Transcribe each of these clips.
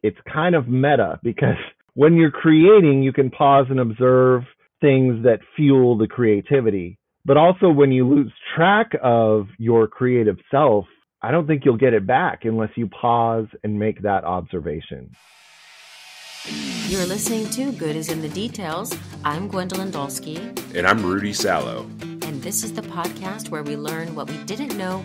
it's kind of meta because when you're creating, you can pause and observe things that fuel the creativity. But also when you lose track of your creative self, I don't think you'll get it back unless you pause and make that observation. You're listening to Good is in the Details. I'm Gwendolyn Dolske. And I'm Rudy Salo. And this is the podcast where we learn what we didn't know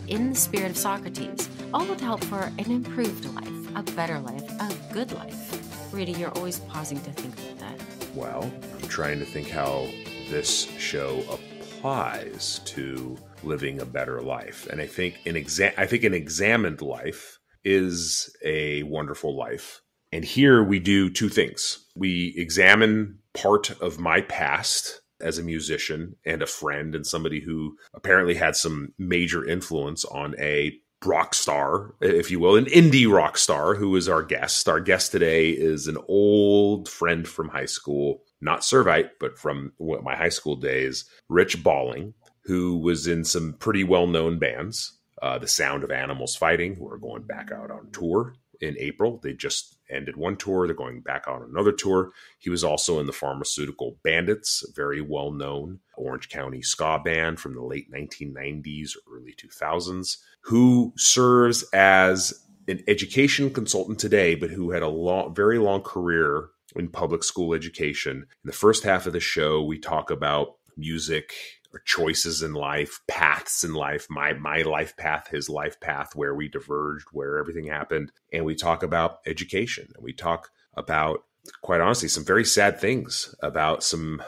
in the spirit of Socrates, all with help for an improved life, a better life, a good life. Rudy, you're always pausing to think about that. Well, I'm trying to think how this show applies to living a better life. And I think an examined life is a wonderful life. And here we do two things. We examine part of my past as a musician and a friend and somebody who apparently had some major influence on a rock star, if you will, an indie rock star who is our guest. Our guest today is an old friend from high school, not Servite, but from my high school days, Rich Balling, who was in some pretty well-known bands, The Sound of Animals Fighting, who are going back out on tour in April. They just ended one tour. They're going back on another tour. He was also in the pharmaceutical Bandits, a very well-known Orange County ska band from the late 1990s, early 2000s, who serves as an education consultant today, but who had a very long career in public school education. In the first half of the show, we talk about music, or choices in life, paths in life, my life path, his life path, where we diverged, where everything happened. And we talk about education. And we talk about, quite honestly, some very sad things about some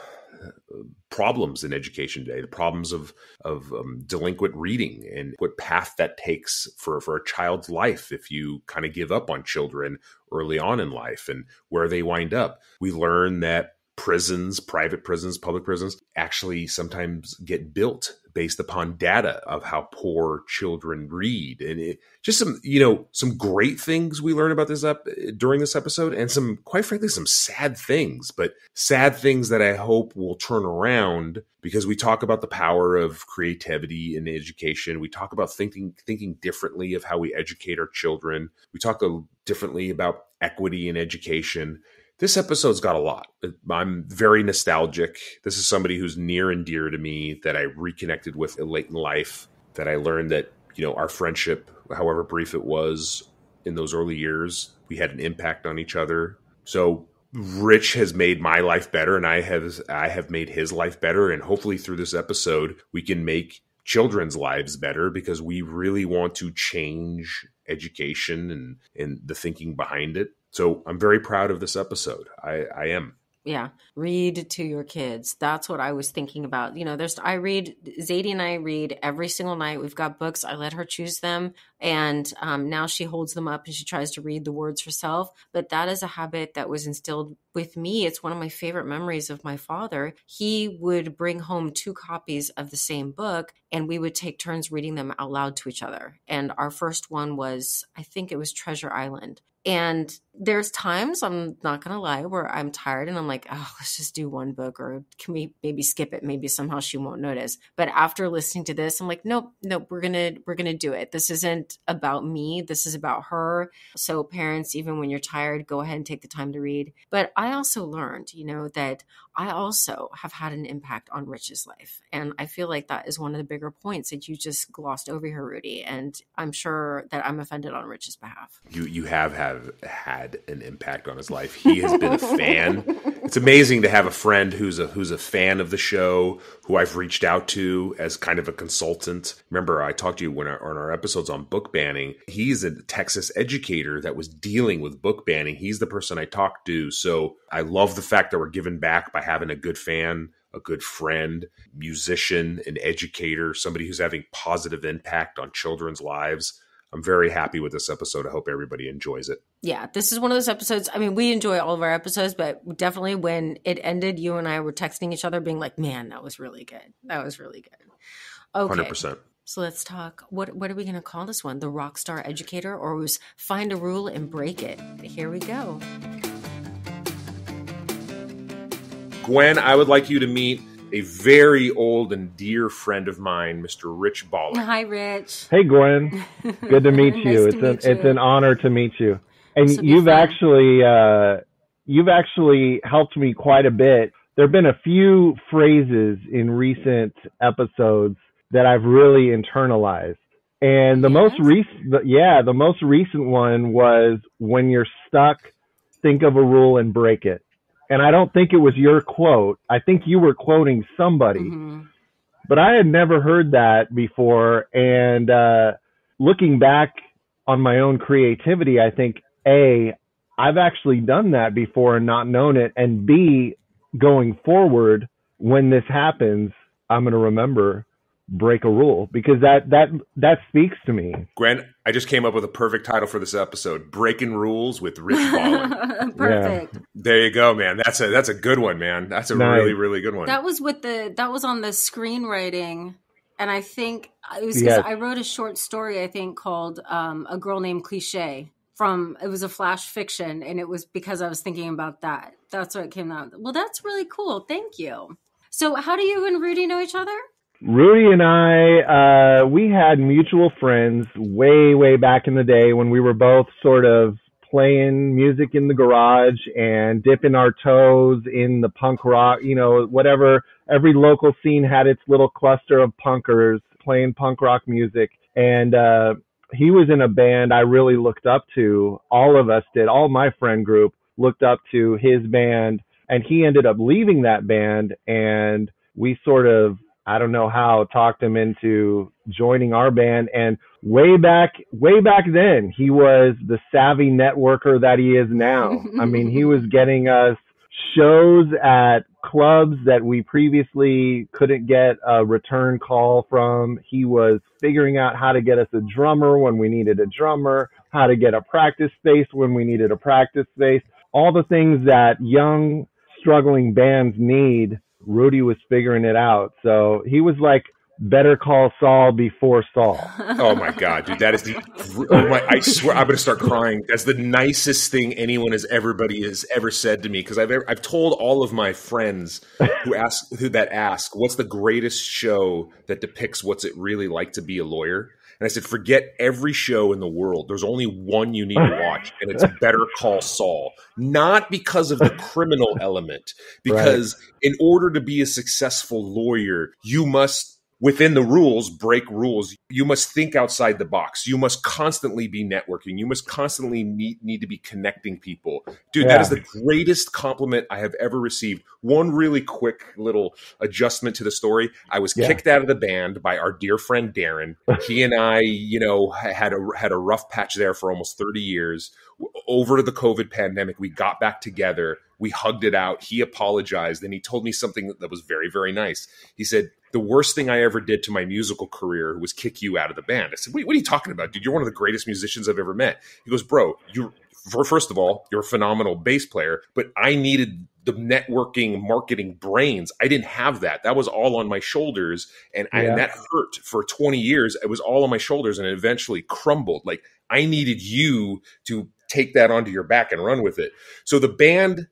problems in education today, the problems of delinquent reading and what path that takes for a child's life if you kind of give up on children early on in life and where they wind up. We learn that prisons, private prisons, public prisons, actually sometimes get built based upon data of how poor children read. And just some great things we learn about this during this episode, and some, quite frankly, some sad things, but sad things that I hope will turn around because we talk about the power of creativity in education. We talk about thinking differently of how we educate our children. We talk differently about equity in education. This episode's got a lot. I'm very nostalgic. This is somebody who's near and dear to me that I reconnected with late in life, that I learned that, our friendship, however brief it was in those early years, we had an impact on each other. So Rich has made my life better, and I have made his life better. And hopefully through this episode, we can make children's lives better because we really want to change education and the thinking behind it. So I'm very proud of this episode. I am. Yeah. Read to your kids. That's what I was thinking about. Zadie and I read every single night. We've got books. I let her choose them. And now she holds them up and she tries to read the words herself. But that is a habit that was instilled with me. It's one of my favorite memories of my father. He would bring home 2 copies of the same book and we would take turns reading them out loud to each other. And our first one was, I think it was Treasure Island. And there's times, I'm not going to lie, where I'm tired and I'm like, oh, let's just do one book, or can we maybe skip it? Maybe somehow she won't notice. But after listening to this, I'm like, nope, we're going to do it. This isn't about me. This is about her. So parents, even when you're tired, go ahead and take the time to read. But I also learned, that I also have had an impact on Rich's life. And I feel like that is one of the bigger points that you just glossed over here, Rudy. And I'm sure that I'm offended on Rich's behalf. You have had an impact on his life. He has been a fan. It's amazing to have a friend who's a fan of the show, who I've reached out to as kind of a consultant. Remember, I talked to you on our episodes on book banning. He's a Texas educator that was dealing with book banning. He's the person I talked to. So I love the fact that we're giving back by having a good fan, a good friend, musician, an educator, somebody who's having positive impact on children's lives. I'm very happy with this episode. I hope everybody enjoys it. Yeah, this is one of those episodes. I mean, we enjoy all of our episodes, but definitely when it ended, you and I were texting each other being like, man, that was really good. That was really good. Okay. 100%. So let's talk. What are we going to call this one? The Rockstar Educator, or was Find a Rule and Break It? Here we go. Gwen, I would like you to meet a very old and dear friend of mine, Mr. Rich Balling. Hi, Rich. Hey, Gwen. Good to meet you. It's an honor to meet you. And This will be fun. you've actually helped me quite a bit. There've been a few phrases in recent episodes that I've really internalized. And Yes. the most recent one was, when you're stuck, think of a rule and break it. And I don't think it was your quote. I think you were quoting somebody, Hmm. but I had never heard that before. And looking back on my own creativity, I think, A, I've actually done that before and not known it. And B, going forward, when this happens, I'm going to remember, break a rule, because that speaks to me. Gwen, I just came up with a perfect title for this episode: Breaking Rules with Rich Balling. Yeah. Perfect. There you go, man. That's a good one, man. That's a Nice. really, really good one. That was on the screenwriting, and I think it was because Yes. I wrote a short story, I think, called "A Girl Named Cliche." It was a flash fiction, and it was because I was thinking about that. That's what it came out. Well, that's really cool. Thank you. So, how do you and Rudy know each other? Rudy and I, we had mutual friends way, way back in the day when we were both sort of playing music in the garage and dipping our toes in the punk rock, whatever. Every local scene had its little cluster of punkers playing punk rock music. And, he was in a band I really looked up to. All of us did. All my friend group looked up to his band, and he ended up leaving that band, and we sort of, I don't know how, talked him into joining our band. And way back then, he was the savvy networker that he is now. I mean, he was getting us shows at clubs that we previously couldn't get a return call from. He was figuring out how to get us a drummer when we needed a drummer, how to get a practice space when we needed a practice space. All the things that young, struggling bands need, Rudy was figuring it out. So he was like Better Call Saul before Saul. Oh my God, dude, that is I swear I'm going to start crying. That's the nicest thing anyone has ever said to me, because I've told all of my friends who ask, what's the greatest show that depicts what's it really like to be a lawyer? And I said, forget every show in the world. There's only one you need to watch, and it's Better Call Saul. Not because of the criminal element, because in order to be a successful lawyer, you must, within the rules, break rules. You must think outside the box. You must constantly be networking. You must constantly need to be connecting people. Dude, that is the greatest compliment I have ever received. One really quick little adjustment to the story. I was kicked out of the band by our dear friend Darren. He and I, had a rough patch there for almost 30 years. Over the COVID pandemic, we got back together. We hugged it out. He apologized, and he told me something that was very, very nice. He said, the worst thing I ever did to my musical career was kick you out of the band. I said, what are you talking about, dude? You're one of the greatest musicians I've ever met. He goes, bro, first of all, you're a phenomenal bass player, but I needed the networking, marketing brains. I didn't have that. That was all on my shoulders. And that hurt for 20 years. It was all on my shoulders, and it eventually crumbled. Like, I needed you to take that onto your back and run with it. So the band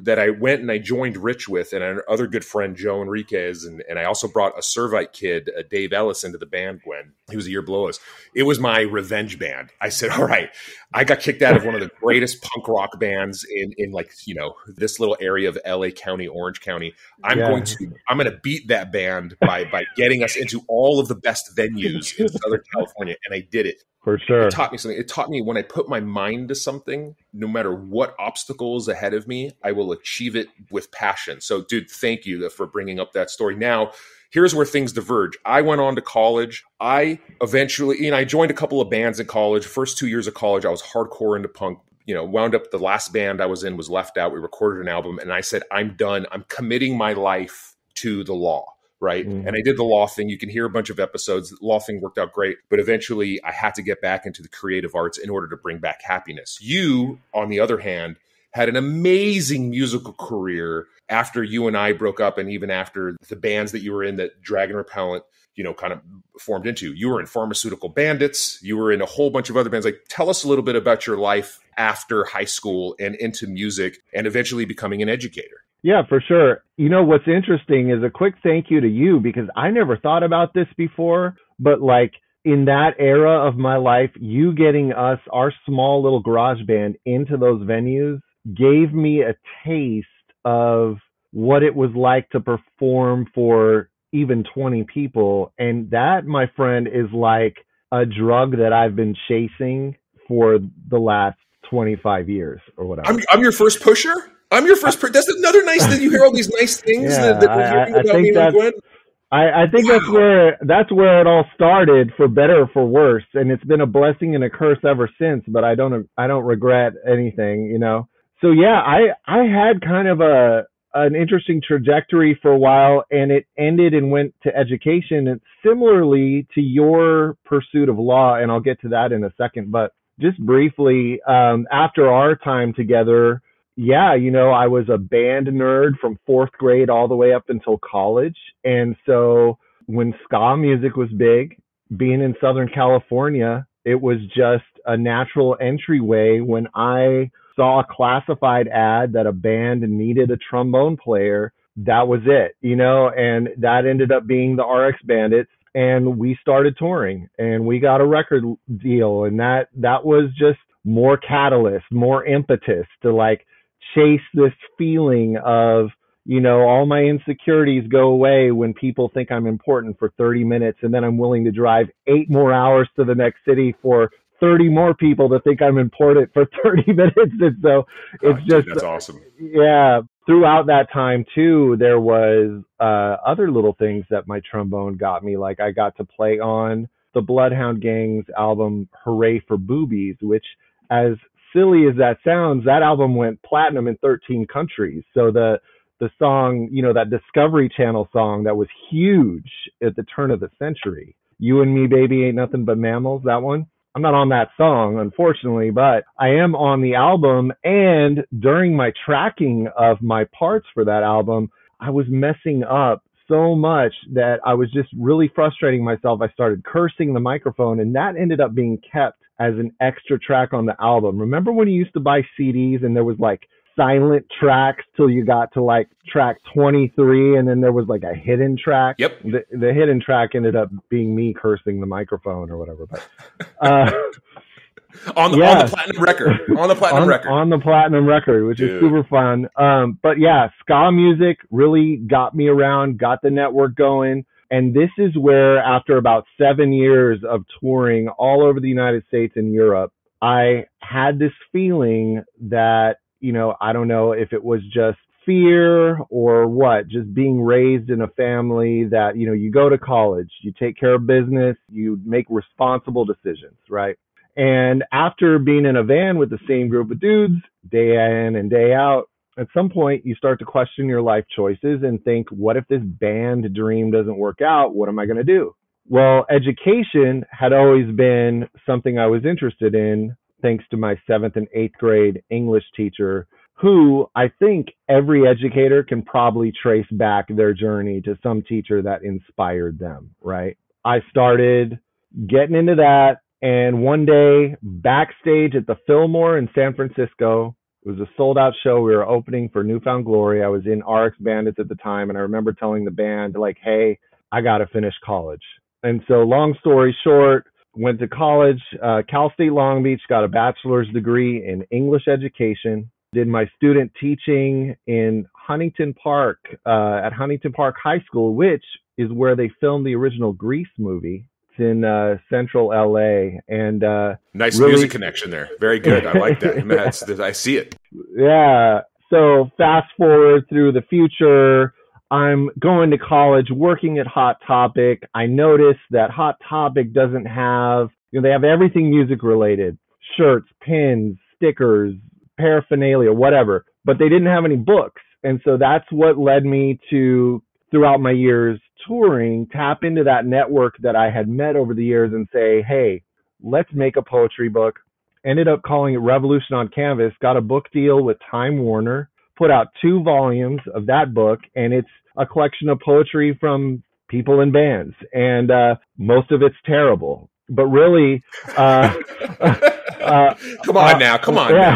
that I went and I joined Rich with, and our other good friend Joe Enriquez, and I also brought a Servite kid, Dave Ellis, into the band. Gwen, he was a year below us. It was my revenge band. I said, all right, I got kicked out of one of the greatest punk rock bands in like, this little area of LA County, Orange County. I'm going to beat that band by getting us into all of the best venues in Southern California, and I did it. For sure. It taught me something. It taught me, when I put my mind to something, no matter what obstacle is ahead of me, I will achieve it with passion. So, dude, thank you for bringing up that story. Now, here's where things diverge. I went on to college. I eventually, I joined a couple of bands in college. First 2 years of college, I was hardcore into punk. Wound up, the last band I was in was left out. We recorded an album, and I said, I'm done. I'm committing my life to the law. Right. Mm-hmm. And I did the law thing. You can hear a bunch of episodes. The law thing worked out great. But eventually I had to get back into the creative arts in order to bring back happiness. You, on the other hand, had an amazing musical career after you and I broke up, and even after the bands that you were in that Dragon Repellent, kind of formed into. You were in Pharmaceutical Bandits. You were in a whole bunch of other bands. Like, tell us a little bit about your life after high school and into music and eventually becoming an educator. Yeah, for sure. What's interesting is a quick thank you to you, because I never thought about this before, but like in that era of my life, you getting us, our small little garage band, into those venues gave me a taste of what it was like to perform for even 20 people. And that, my friend, is like a drug that I've been chasing for the last 25 years or whatever. I'm your first pusher. I'm your first. That's another nice thing. You hear all these nice things that we're hearing about me and Gwen. I think that's where it all started, for better or for worse, and it's been a blessing and a curse ever since. But I don't regret anything, you know. So yeah, I had kind of an interesting trajectory for a while, and it ended and went to education, and similarly to your pursuit of law, and I'll get to that in a second. But just briefly, after our time together, yeah, you know, I was a band nerd from fourth grade all the way up until college. And so when ska music was big, being in Southern California, it was just a natural entryway. When I saw a classified ad that a band needed a trombone player, that was it, you know, and that ended up being the RX Bandits. And we started touring and we got a record deal. And that was just more catalyst, more impetus to like chase this feeling of, you know, all my insecurities go away when people think I'm important for 30 minutes, and then I'm willing to drive 8 more hours to the next city for 30 more people to think I'm important for 30 minutes. And so it's just, that's awesome. Yeah. Throughout that time too, there was other little things that my trombone got me. Like I got to play on the Bloodhound Gang's album, Hooray for Boobies, which, as silly as that sounds, that album went platinum in 13 countries. So the song, you know, that Discovery Channel song that was huge at the turn of the century, You and Me Baby Ain't Nothing But Mammals, that one, I'm not on that song, unfortunately, but I am on the album. And during my tracking of my parts for that album, I was messing up so much that I was just really frustrating myself. I started cursing the microphone, and that ended up being kept as an extra track on the album. Remember when you used to buy CDs and there was like silent tracks till you got to like track 23, and then there was like a hidden track? Yep. The hidden track ended up being me cursing the microphone or whatever. But on the platinum record. On the platinum record. On the platinum record, which is super fun. But yeah, ska music really got me around, got the network going. And this is where, after about 7 years of touring all over the United States and Europe, I had this feeling that, you know, I don't know if it was just fear or what, just being raised in a family that, you know, you go to college, you take care of business, you make responsible decisions, right? And after being in a van with the same group of dudes, day in and day out, at some point you start to question your life choices and think, what if this band dream doesn't work out? What am I going to do? Well, education had always been something I was interested in, thanks to my 7th and 8th grade English teacher, who I think every educator can probably trace back their journey to some teacher that inspired them, right? I started getting into that, and one day backstage at the Fillmore in San Francisco, it was a sold-out show. We were opening for Newfound Glory. I was in RX Bandits at the time, and I remember telling the band, like, hey, I got to finish college. And so long story short, went to college, Cal State Long Beach, got a bachelor's degree in English education, did my student teaching in Huntington Park, at Huntington Park High School, which is where they filmed the original Grease movie. It's in central LA. And nice really, music connection there. Very good. I like that. I see it. Yeah. So fast forward through the future, I'm going to college, working at Hot Topic. I noticed that Hot Topic doesn't have, you know, they have everything music related, shirts, pins, stickers, paraphernalia, whatever, but they didn't have any books. And so that's what led me to, throughout my years touring, tap into that network that I had met over the years and say, hey, let's make a poetry book. Ended up calling it Revolution on Canvas, got a book deal with Time Warner, put out 2 volumes of that book, and it's a collection of poetry from people in bands, and most of it's terrible. But really, come on now,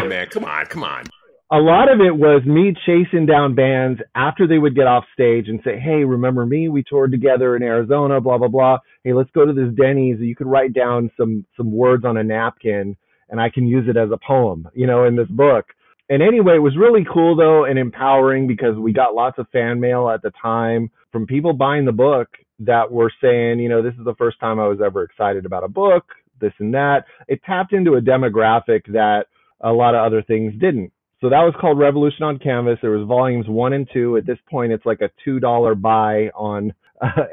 man, come on. a lot of it was me chasing down bands after they would get off stage and say, hey, remember me? We toured together in Arizona, blah, blah, blah. Hey, let's go to this Denny's. You could write down some words on a napkin and I can use it as a poem, in this book. And anyway, it was really cool, though, and empowering because we got lots of fan mail at the time from people buying the book that were saying, this is the first time I was ever excited about a book, this and that. It tapped into a demographic that a lot of other things didn't. So that was called Revolution on Canvas. There was volumes 1 and 2. At this point, it's like a $2 buy on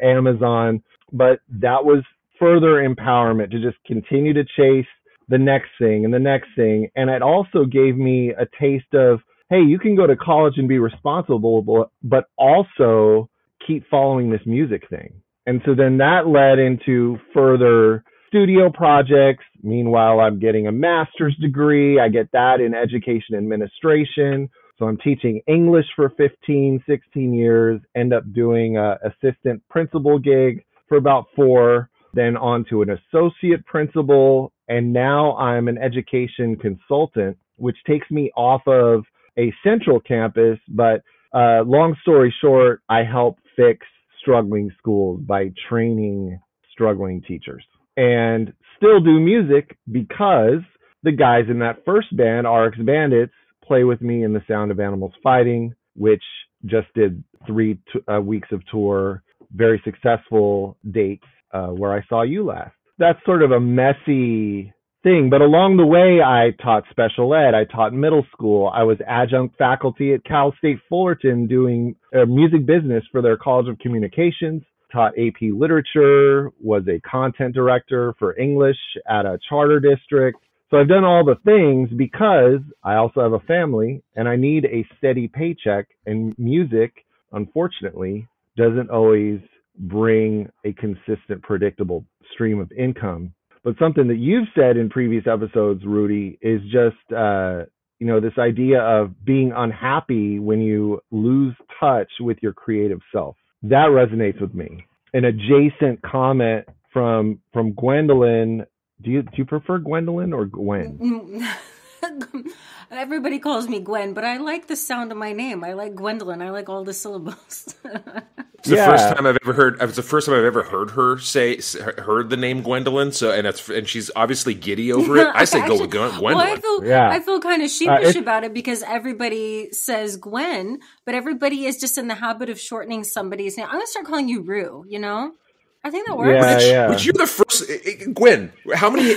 Amazon. But that was further empowerment to just continue to chase the next thing and the next thing. And it also gave me a taste of, hey, you can go to college and be responsible, but also keep following this music thing. And so then that led into further studio projects. Meanwhile, I'm getting a master's degree. I get that in education administration. So I'm teaching English for 15, 16 years, end up doing a assistant principal gig for about 4, then on to an associate principal. And now I'm an education consultant, which takes me off of a central campus. But long story short, I help fix struggling schools by training struggling teachers. And still do music because the guys in that first band, RX Bandits, play with me in The Sound of Animals Fighting, which just did 3 weeks of tour, very successful dates where I saw you last. That's sort of a messy thing. But along the way, I taught special ed. I taught middle school. I was adjunct faculty at Cal State Fullerton doing music business for their College of Communications. Taught AP Literature, was a content director for English at a charter district. So I've done all the things because I also have a family and I need a steady paycheck, and music, unfortunately, doesn't always bring a consistent, predictable stream of income. But something that you've said in previous episodes, Rudy, is just, this idea of being unhappy when you lose touch with your creative self. That resonates with me. An adjacent comment from Gwendolyn. Do you prefer Gwendolyn or Gwen? Everybody calls me Gwen, but I like the sound of my name. I like Gwendolyn. I like all the syllables. It's the first time I've ever heard. It was the first time I've ever heard her heard the name Gwendolyn. So, and she's obviously giddy over it. I say go with Gwendolyn. Well, I feel kind of sheepish about it because everybody says Gwen, but everybody is just in the habit of shortening somebody's name. I'm gonna start calling you Rue. I think that works. Which you're the first, Gwen. How many?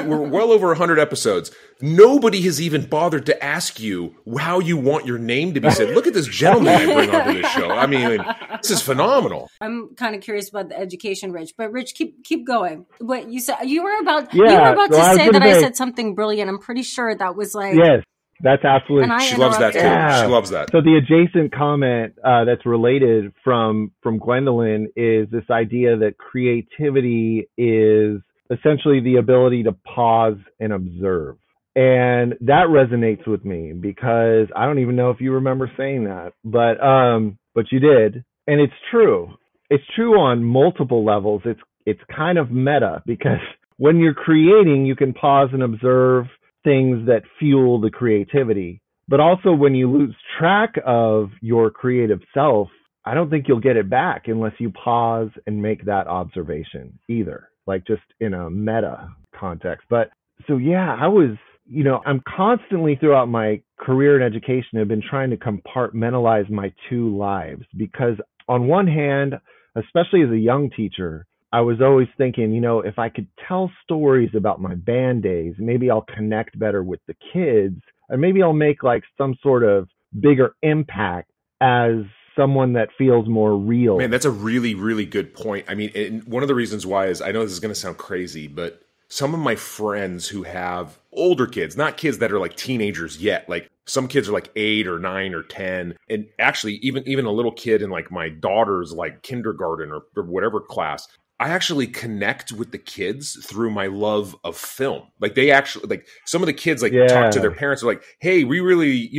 We're well over 100 episodes. Nobody has even bothered to ask you how you want your name to be said. Look at this gentleman I bring onto this show. I mean, this is phenomenal. I'm kind of curious about the education, Rich. But Rich, keep going. What you said, you were about to say that I said something brilliant. I'm pretty sure that was like yes. That's absolutely. She loves that too. Yeah. She loves that. So the adjacent comment that's related from Gwendolyn is this idea that creativity is essentially the ability to pause and observe. And that resonates with me because I don't even know if you remember saying that, but you did. And it's true. It's true on multiple levels. It's kind of meta because when you're creating, you can pause and observe things that fuel the creativity. But also when you lose track of your creative self, I don't think you'll get it back unless you pause and make that observation either, like just in a meta context. But so, yeah, I'm constantly throughout my career in education have been trying to compartmentalize my 2 lives because on one hand, especially as a young teacher, I was always thinking, if I could tell stories about my band days, maybe I'll connect better with the kids and maybe I'll make like some sort of bigger impact as someone that feels more real. Man, that's a really, really good point. I mean, and one of the reasons why is I know this is going to sound crazy, but some of my friends who have older kids, not kids that are like teenagers yet, like some kids are like 8 or 9 or 10. And actually even a little kid in like my daughter's like kindergarten or whatever class, I actually connect with the kids through my love of film. Like they actually, like some of the kids talk to their parents are like, hey, we really,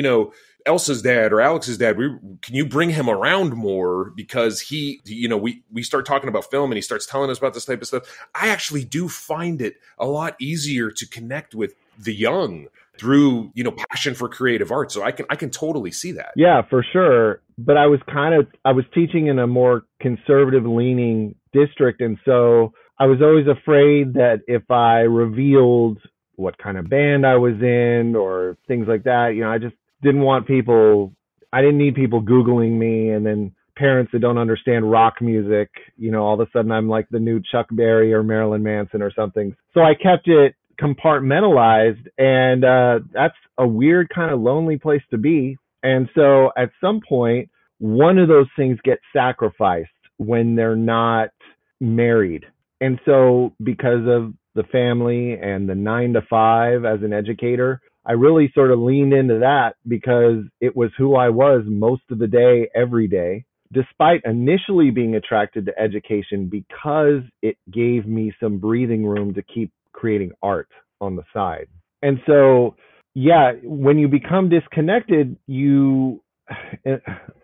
Elsa's dad or Alex's dad, can you bring him around more? Because we start talking about film and he starts telling us about this type of stuff. I actually do find it a lot easier to connect with the young through, passion for creative art. So I can totally see that. Yeah, for sure. But I was teaching in a more conservative leaning district. And so I was always afraid that if I revealed what kind of band I was in or things like that, I just didn't I didn't need people Googling me, and then parents that don't understand rock music, all of a sudden I'm like the new Chuck Berry or Marilyn Manson or something. So I kept it compartmentalized, and that's a weird kind of lonely place to be. And so at some point, one of those things gets sacrificed when they're not married. And so because of the family and the 9 to 5 as an educator, I really sort of leaned into that because it was who I was most of the day, every day, despite initially being attracted to education because it gave me some breathing room to keep creating art on the side. And so, yeah, when you become disconnected,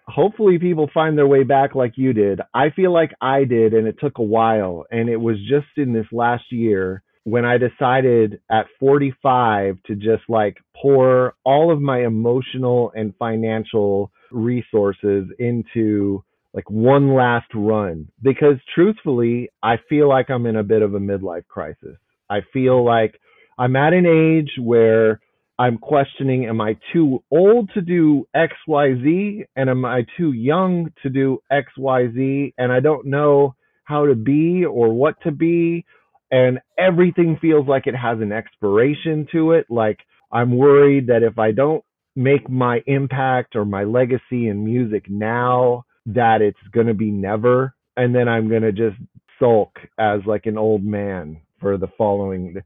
hopefully people find their way back like you did. I feel like I did, and it took a while. And it was just in this last year when I decided at 45 to just like pour all of my emotional and financial resources into like one last run. Because truthfully, I feel like I'm in a bit of a midlife crisis. I feel like I'm at an age where I'm questioning, am I too old to do XYZ? And am I too young to do XYZ? And I don't know how to be or what to be. And everything feels like it has an expiration to it. Like I'm worried that if I don't make my impact or my legacy in music now, that it's going to be never. And then I'm going to just sulk as like an old man for the following,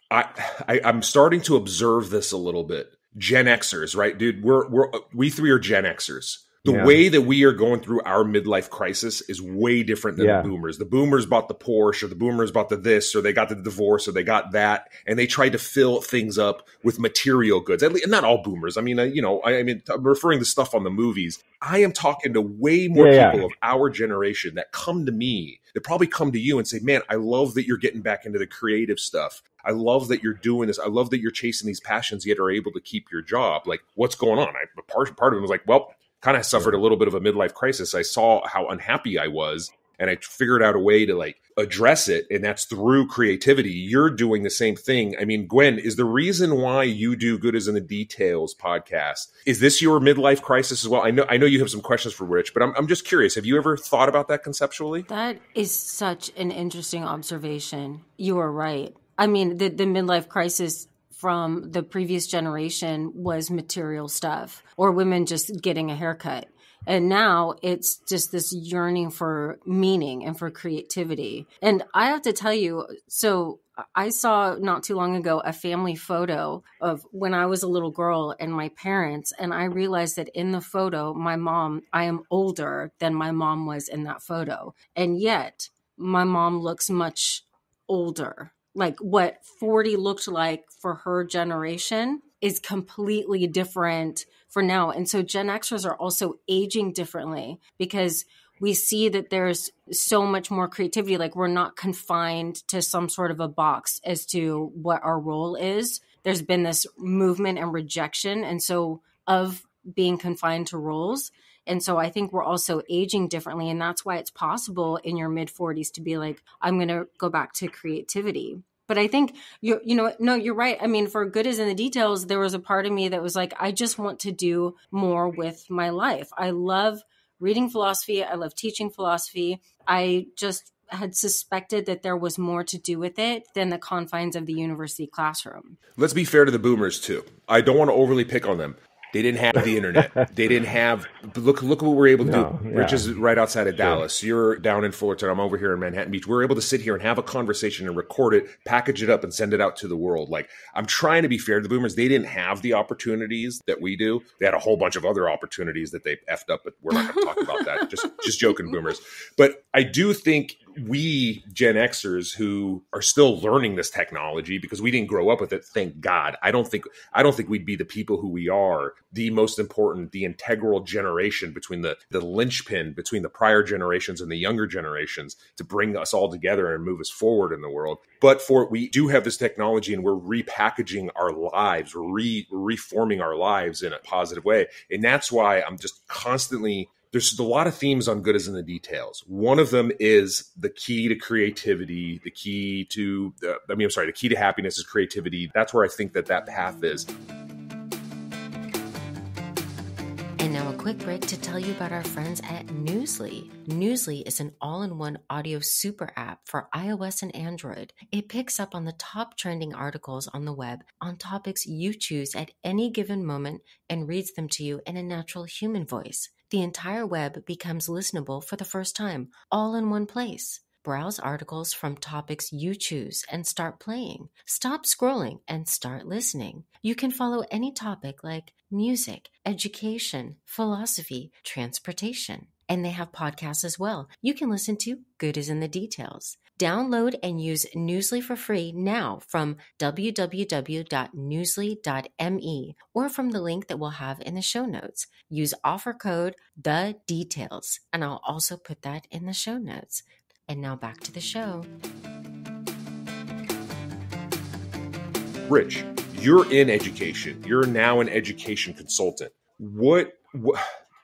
I'm starting to observe this a little bit. Gen Xers, right, dude? We three are Gen Xers. The way that we are going through our midlife crisis is way different than the boomers. The boomers bought the Porsche, or the boomers bought the this, or they got the divorce, or they got that, and they tried to fill things up with material goods. At least, not all boomers. I mean, I'm referring to stuff on the movies. I am talking to way more people of our generation that come to me, that probably come to you and say, man, I love that you're getting back into the creative stuff. I love that you're doing this. I love that you're chasing these passions, yet are able to keep your job. Like, what's going on? Part of them was like, well, kind of suffered a little bit of a midlife crisis. I saw how unhappy I was, and I figured out a way to like address it, and that's through creativity. You're doing the same thing. I mean, Gwen, is the reason why you do Good Is in the Details podcast, is this your midlife crisis as well? I know you have some questions for Rich, but I'm just curious. Have you ever thought about that conceptually? That is such an interesting observation. You are right. I mean, the midlife crisis from the previous generation was material stuff or women just getting a haircut. And now it's just this yearning for meaning and for creativity. And I have to tell you, so I saw not too long ago a family photo of when I was a little girl and my parents, and I realized that in the photo, I am older than my mom was in that photo. And yet my mom looks much older. Like what 40 looked like for her generation is completely different for now. And so Gen Xers are also aging differently because we see that there's so much more creativity. Like we're not confined to some sort of a box as to what our role is. There's been this movement and rejection. And so of being confined to roles. And so I think we're also aging differently. And that's why it's possible in your mid 40s to be like, I'm going to go back to creativity. But I think, you're right. I mean, for Good Is in the Details, there was a part of me that was like, I just want to do more with my life. I love reading philosophy. I love teaching philosophy. I just had suspected that there was more to do with it than the confines of the university classroom. Let's be fair to the boomers, too. I don't want to overly pick on them. They didn't have the internet. They didn't have, look what we're able to do. Yeah. Rich is right outside of Dallas. You're down in Fullerton. I'm over here in Manhattan Beach. We're able to sit here and have a conversation and record it, package it up, and send it out to the world. Like, I'm trying to be fair to the boomers. They didn't have the opportunities that we do. They had a whole bunch of other opportunities that they effed up, but we're not going to talk about that. Just joking, boomers. But I do think we Gen Xers who are still learning this technology because we didn't grow up with it, thank God. I don't think we'd be the people who we are, the most important, the integral generation between the linchpin between the prior generations and the younger generations to bring us all together and move us forward in the world. But we do have this technology and we're repackaging our lives, we're reforming our lives in a positive way. And that's why I'm just constantly, there's a lot of themes on Good is in the Details. One of them is the key to creativity, the key to happiness is creativity. That's where I think that path is. And now a quick break to tell you about our friends at Newsly. Newsly is an all-in-one audio super app for iOS and Android. It picks up on the top trending articles on the web on topics you choose at any given moment and reads them to you in a natural human voice. The entire web becomes listenable for the first time, all in one place. Browse articles from topics you choose and start playing. Stop scrolling and start listening. You can follow any topic like music, education, philosophy, transportation. And they have podcasts as well. You can listen to Good is in the Details. Download and use Newsly for free now from www.newsly.me or from the link that we'll have in the show notes. Use offer code THEDETAILS, and I'll also put that in the show notes. And now back to the show. Rich, you're in education. You're now an education consultant. What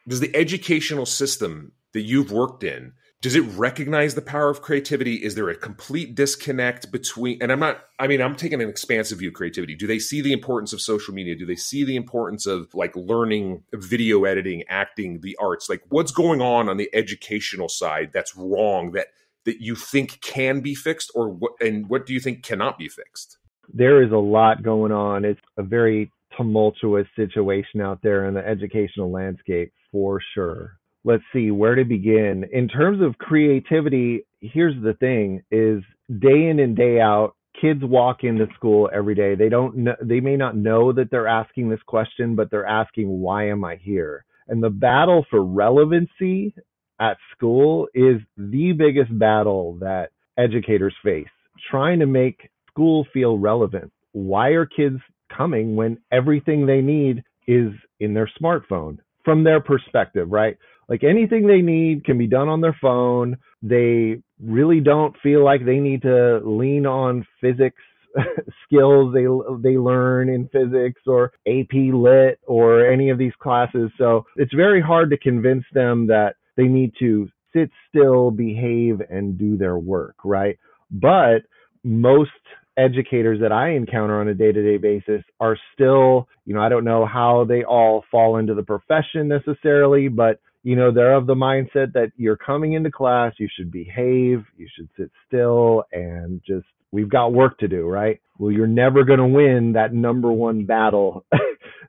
does the educational system that you've worked in, does it recognize the power of creativity? Is there a complete disconnect between, and I'm taking an expansive view of creativity. Do they see the importance of social media? Do they see the importance of like learning video editing, acting, the arts? Like what's going on the educational side that's wrong that you think can be fixed, or what do you think cannot be fixed? There is a lot going on. It's a very tumultuous situation out there in the educational landscape for sure. Let's see where to begin. In terms of creativity, here's the thing is day in and day out, kids walk into school every day. They may not know that they're asking this question, but they're asking, why am I here? And the battle for relevancy at school is the biggest battle that educators face, trying to make school feel relevant. Why are kids coming when everything they need is in their smartphone? From their perspective, right? Like anything they need can be done on their phone. They really don't feel like they need to lean on physics skills they learn in physics or AP Lit or any of these classes. So it's very hard to convince them that they need to sit still, behave, and do their work, right? But most educators that I encounter on a day-to-day basis are still, I don't know how they all fall into the profession necessarily, but they're of the mindset that you're coming into class, you should behave, you should sit still, and just, we've got work to do, right? Well, you're never going to win that number one battle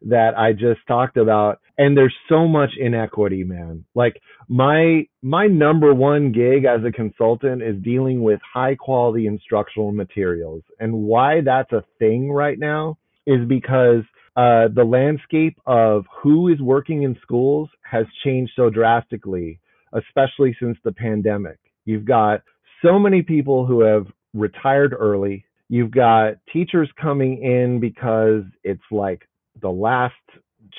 that I just talked about. And there's so much inequity, man. Like my number one gig as a consultant is dealing with high quality instructional materials. And why that's a thing right now is because the landscape of who is working in schools has changed so drastically, especially since the pandemic. You've got so many people who have retired early. You've got teachers coming in because it's like the last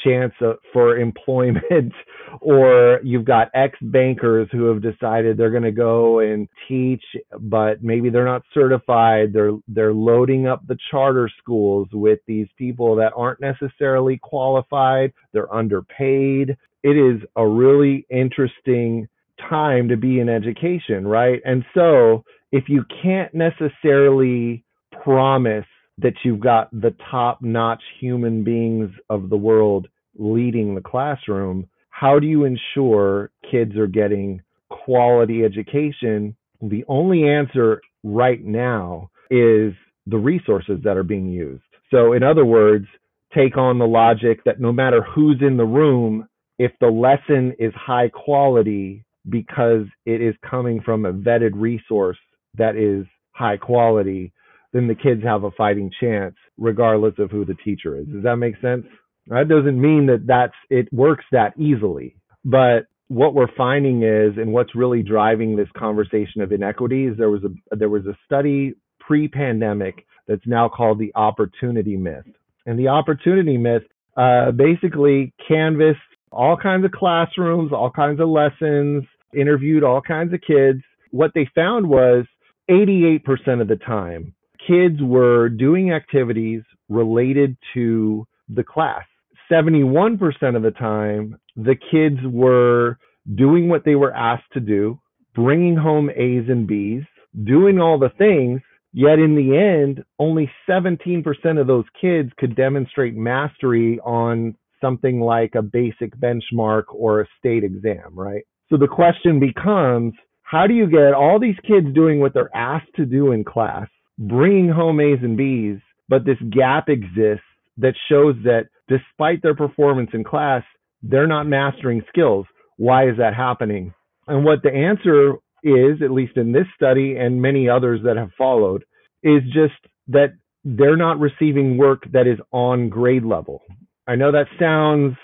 chance for employment, or you've got ex-bankers who have decided they're going to go and teach, but maybe they're not certified. They're loading up the charter schools with these people that aren't necessarily qualified. They're underpaid. It is a really interesting time to be in education, right? And so if you can't necessarily promise that you've got the top-notch human beings of the world leading the classroom, how do you ensure kids are getting quality education? The only answer right now is the resources that are being used. So in other words, take on the logic that no matter who's in the room, if the lesson is high quality because it is coming from a vetted resource that is high quality, then the kids have a fighting chance regardless of who the teacher is. Does that make sense? That doesn't mean that it works that easily. But what we're finding is, and what's really driving this conversation of inequities, there was a study pre-pandemic that's now called the opportunity myth. And the opportunity myth basically canvassed all kinds of classrooms, all kinds of lessons, interviewed all kinds of kids. What they found was 88% of the time, kids were doing activities related to the class. 71% of the time, the kids were doing what they were asked to do, bringing home A's and B's, doing all the things, yet in the end, only 17% of those kids could demonstrate mastery on something like a basic benchmark or a state exam, right? So the question becomes, how do you get all these kids doing what they're asked to do in class, bringing home A's and B's, but this gap exists that shows that despite their performance in class, they're not mastering skills? Why is that happening? And what the answer is, at least in this study and many others that have followed, is just that they're not receiving work that is on grade level. I know that sounds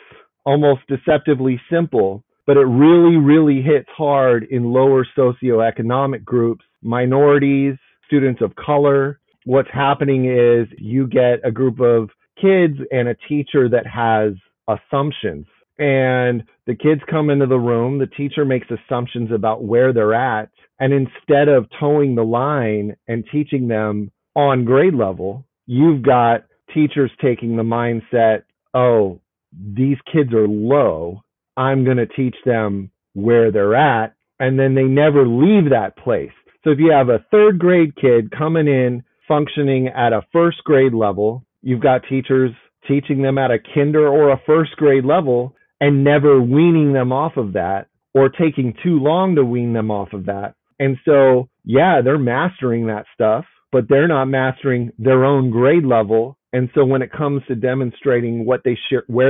almost deceptively simple, but it really, really hits hard in lower socioeconomic groups, minorities, students of color. What's happening is you get a group of kids and a teacher that has assumptions. And the kids come into the room, the teacher makes assumptions about where they're at. And instead of towing the line and teaching them on grade level, you've got teachers taking the mindset, oh, these kids are low, I'm going to teach them where they're at. And then they never leave that place. So if you have a third grade kid coming in, functioning at a first grade level, you've got teachers teaching them at a kinder or a first grade level and never weaning them off of that, or taking too long to wean them off of that. And so, yeah, they're mastering that stuff, but they're not mastering their own grade level. And so when it comes to demonstrating where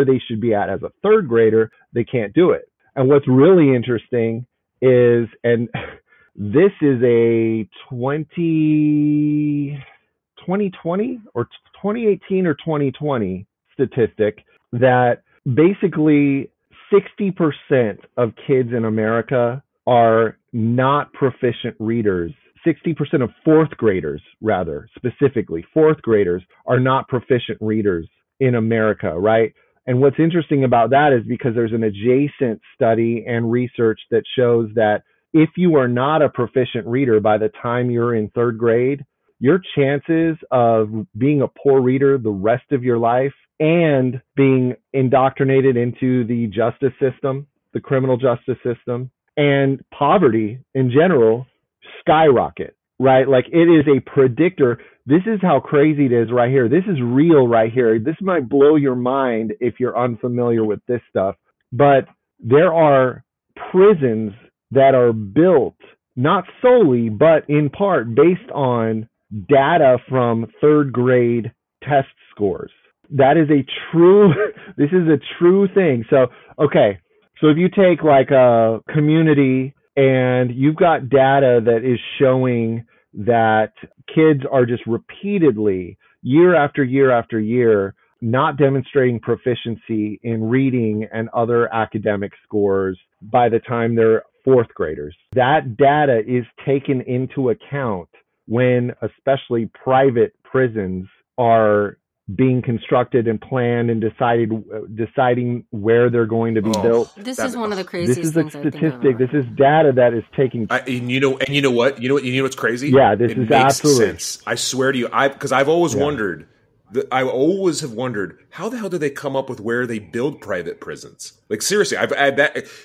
they should be at as a third grader, they can't do it. And what's really interesting is, and this is a 2020 or 2018 or 2020 statistic, that basically 60% of kids in America are not proficient readers. 60% of fourth graders, rather, specifically, fourth graders are not proficient readers in America, right? And what's interesting about that is because there's an adjacent study and research that shows that if you are not a proficient reader by the time you're in third grade, your chances of being a poor reader the rest of your life and being indoctrinated into the justice system, the criminal justice system, and poverty in general skyrocket, right? Like, it is a predictor. This is how crazy it is right here. This is real right here. This might blow your mind if you're unfamiliar with this stuff, but there are prisons that are built not solely, but in part based on data from third grade test scores. That is this is a true thing. So, okay. So if you take like a community and you've got data that is showing that kids are just repeatedly, year after year after year, not demonstrating proficiency in reading and other academic scores by the time they're fourth graders. That data is taken into account when especially private prisons are being constructed and planned and deciding where they're going to be built. This is one of the craziest things. This is a statistic. This is data that is taking. And you know what's crazy? Yeah, this it is makes absolutely sense. I swear to you, because I've always wondered. I always have wondered, how the hell do they come up with where they build private prisons? Like, seriously,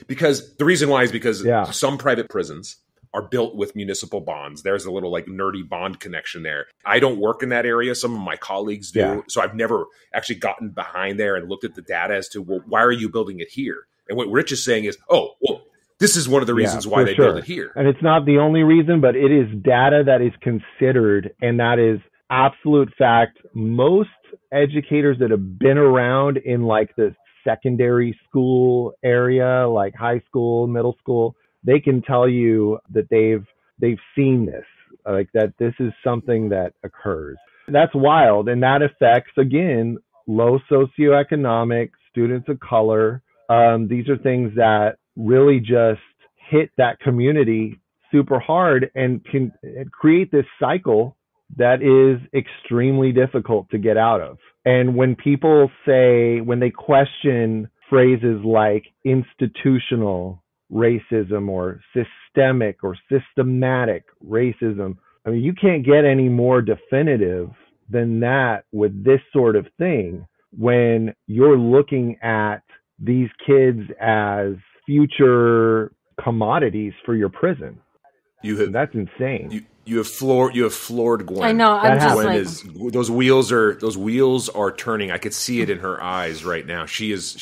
because the reason why is because some private prisons are built with municipal bonds. There's a little like nerdy bond connection there. I don't work in that area. Some of my colleagues do. Yeah. So I've never actually gotten behind there and looked at the data as to, well, why are you building it here? And what Rich is saying is, this is one of the reasons why they build it here. And it's not the only reason, but it is data that is considered, and that is absolute fact. Most educators that have been around in like the secondary school area, like high school, middle school, they can tell you that they've seen this, like that this is something that occurs. That's wild. And that affects, again, low socioeconomic, students of color. These are things that really just hit that community super hard and can create this cycle that is extremely difficult to get out of. And when people say, when they question phrases like institutional racism or systemic or systematic racism, I mean, you can't get any more definitive than that with this sort of thing when you're looking at these kids as future commodities for your prison. That's insane. You have floored Gwen. I know. I'm just Gwen like, those wheels are turning. I could see it in her eyes right now. She's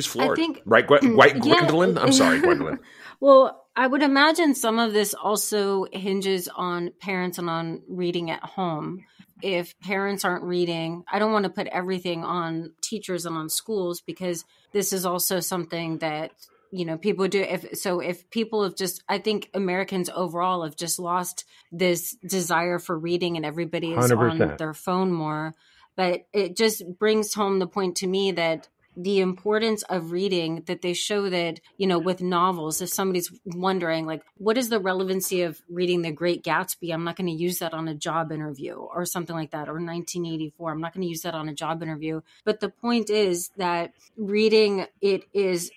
floored. I think, right, Gwendolyn. I'm sorry, Gwendolyn. Well, I would imagine some of this also hinges on parents and on reading at home. If parents aren't reading, I don't want to put everything on teachers and on schools, because this is also something that, you know, people do. If people have just, I think Americans overall have just lost this desire for reading, and everybody is 100%. on their phone more. But it just brings home the point to me that the importance of reading, that they show that, you know, with novels, if somebody's wondering, like, what is the relevancy of reading The Great Gatsby? I'm not going to use that on a job interview or something like that, or 1984. I'm not going to use that on a job interview. But the point is that reading, it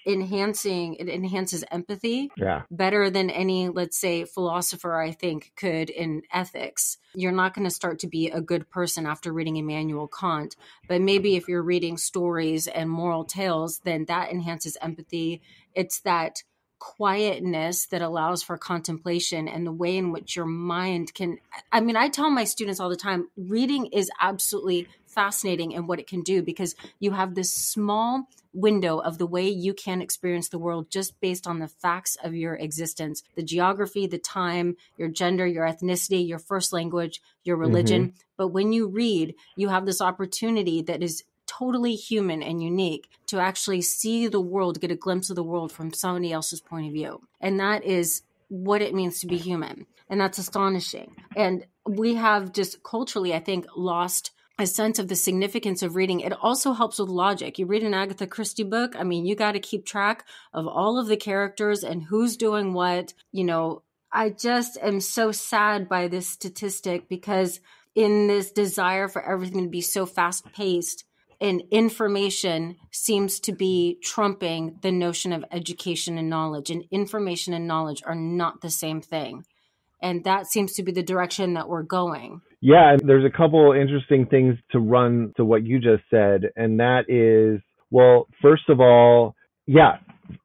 enhances empathy better than any, let's say, philosopher, I think, could in ethics. You're not going to start to be a good person after reading Immanuel Kant. But maybe if you're reading stories and moral tales, then that enhances empathy. It's that quietness that allows for contemplation, and the way in which your mind can, I mean, I tell my students all the time, reading is absolutely fascinating in what it can do, because you have this small window of the way you can experience the world just based on the facts of your existence, the geography, the time, your gender, your ethnicity, your first language, your religion. Mm-hmm. But when you read, you have this opportunity that is totally human and unique to actually see the world, get a glimpse of the world from somebody else's point of view. And that is what it means to be human. And that's astonishing. And we have just culturally, I think, lost a sense of the significance of reading. It also helps with logic. You read an Agatha Christie book, I mean, you got to keep track of all of the characters and who's doing what. You know, I just am so sad by this statistic, because in this desire for everything to be so fast paced, and information seems to be trumping the notion of education and knowledge, and information and knowledge are not the same thing. And that seems to be the direction that we're going. Yeah, and there's a couple interesting things to run to what you just said. And that is, well, first of all, yeah,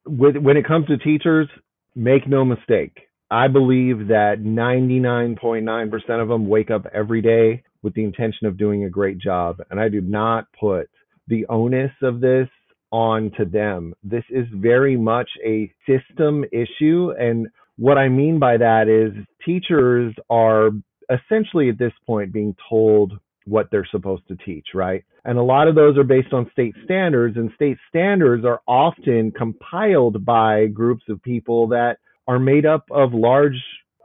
when it comes to teachers, make no mistake. I believe that 99.9% of them wake up every day with the intention of doing a great job. And I do not put the onus of this on to them. This is very much a system issue. And what I mean by that is teachers are essentially at this point being told what they're supposed to teach, right? And a lot of those are based on state standards, and state standards are often compiled by groups of people that are made up of large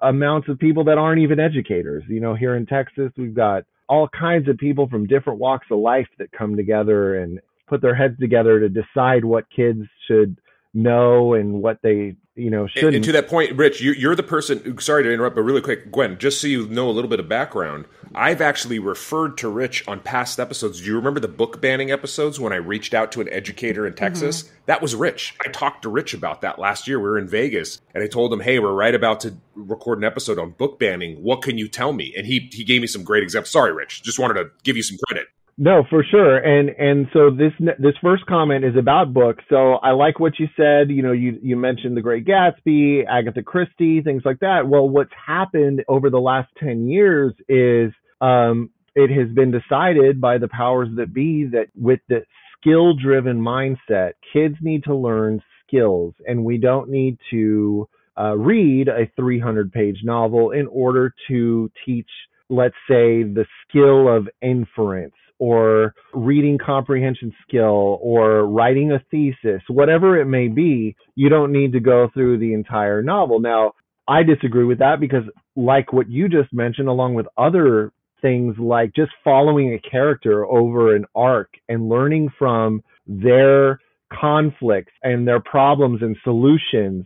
amounts of people that aren't even educators. You know, here in Texas, we've got all kinds of people from different walks of life that come together and put their heads together to decide what kids should know and what they, you know, shouldn't. And to that point, Rich, you're the person, sorry to interrupt, but really quick, Gwen, just so you know a little bit of background, I've actually referred to Rich on past episodes. Do you remember the book banning episodes when I reached out to an educator in Texas? Mm-hmm. That was Rich. I talked to Rich about that last year. We were in Vegas, and I told him, hey, we're right about to record an episode on book banning. What can you tell me? And he gave me some great examples. Sorry, Rich. Just wanted to give you some credit. No, for sure. And so this first comment is about books. So I like what you said. You know, you mentioned The Great Gatsby, Agatha Christie, things like that. Well, what's happened over the last 10 years is it has been decided by the powers that be that with the skill-driven mindset, kids need to learn skills, and we don't need to read a 300-page novel in order to teach, let's say, the skill of inference, or reading comprehension skill, or writing a thesis, whatever it may be. You don't need to go through the entire novel. Now, I disagree with that, because like what you just mentioned, along with other things like just following a character over an arc and learning from their conflicts and their problems and solutions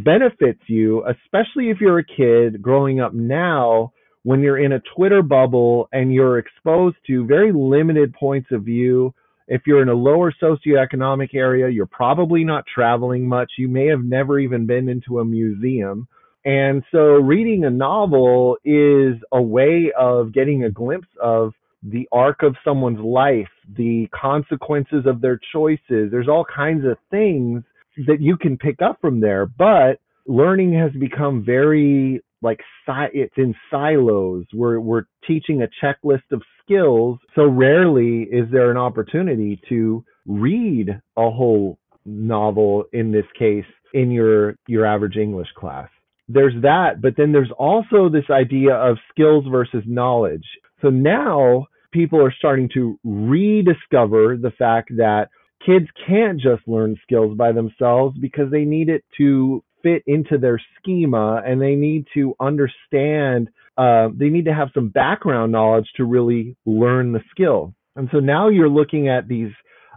benefits you, especially if you're a kid growing up now, when you're in a Twitter bubble and you're exposed to very limited points of view. If you're in a lower socioeconomic area, you're probably not traveling much. You may have never even been into a museum. And so reading a novel is a way of getting a glimpse of the arc of someone's life, the consequences of their choices. There's all kinds of things that you can pick up from there. But learning has become very it's in silos. We're teaching a checklist of skills. So rarely is there an opportunity to read a whole novel, in this case, in your average English class. There's that, but then there's also this idea of skills versus knowledge. So now people are starting to rediscover the fact that kids can't just learn skills by themselves because they need it to fit into their schema, and they need to understand, they need to have some background knowledge to really learn the skill. And so now you're looking at these,